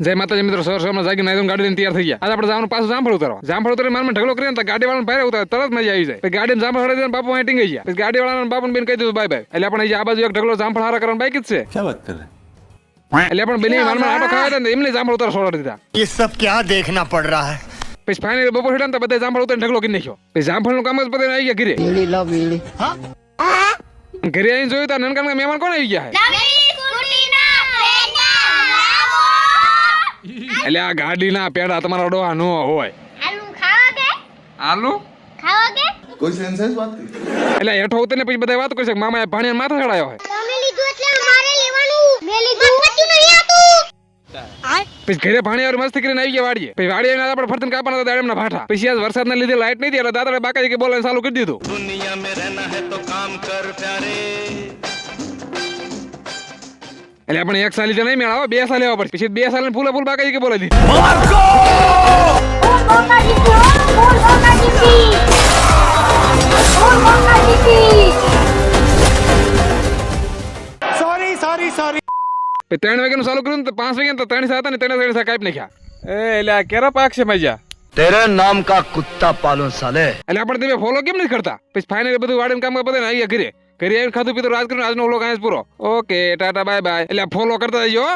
જય માતાજી મિત્રો, સવાર સવારમાં જાગીને નાઈ ધોઈને ગાડી લઈને તૈયાર થઈ ગયા. આજે આપણે જવાનું પાછું જામફળ ઉતારવા. જામફળ ઉતારી મારમાં ઢગલો કરીને તો ગાડી વાળાને ભારે ઉતારે તરત મજા આવી જાય. પછી ગાડીને જામફળ હળે દઈને બાપુ અહીં ટીંગાઈ ગયા. પછી ગાડી વાળાને બાપુને બેન કહી દીધું બાય બાય. એટલે આપણે આ બાજુ એક ઢગલો જામફળ હારા કરવાનું બાકી જ છે. क्या बात कर रहे हैं? એટલે આપણે બેને મારમાં આટો ખાવા હતા ને એમને જામફળ ઉતાર છોડાડી દીધા. ये सब क्या देखना पड़ रहा है। પછી ફાઇનલી બપોર હેઠા ને બધા જામફળ ઉતારીને ઢગલો કરી નાખ્યો. પછી જામફળનું કામ જ પતાવીને આવી ગયા ઘરે. ઘરે આવીને જોયું તો નાનકા નાનકા મહેમાન કોણ આવી ગયા છે? એટલે આ ગાડીના પેડા તમારા ડોહા નો હોય. આલુ कोई सेंसेस बात कर? એટલે હેઠો ઉતરીને પછી બધા વાત કરશે કે મામા ભાણિયાને માથે ચડાયો હોય. પછી ઘરે ભાણિયા મસ્તી કરીને આવી ગયા વાડીએ. પછી વાડીએ આવીને આપણે ફરતીને કાપવાના હતા એમના ભાઠા. પછી આજ વરસાદના લીધે લાઈટ નહીં હતી એટલે દાદાએ બાકાજી કે બોલાવીને ચાલુ કરી દીધું. दुनिया में रहना है तो काम कर प्यारे। એટલે આપણે એક સાલી તો નહીં મેળાવો, 2 સાલ લેવા પડશે. પછી 2 સાલ ફૂલે ફૂલ બાકાજી કે બોલાવી દીધી. Sorry sorry sorry. પછી 3 વાગ્યાનું ચાલુ કર્યું ને તો 5 વાગ્યા તો 3 હતા ને 3 કાપી નાખ્યા. એટલે આ કેરા પાક છે મજા. तेरे नाम का कुत्ता पालो साले। એટલે આપણે તમે ફોલો કેમ નથી કરતા? પછી ફાઇનલી બધું વાડીને કામ બધાને આવી ગયા ઘરે. ઘરે આવીને ખાધું પીધું રાજ કરીને આજનો વ્લોગ અહીંયા જ પૂરો. Okay tata bye bye. એટલે ફોલો કરતા જજો.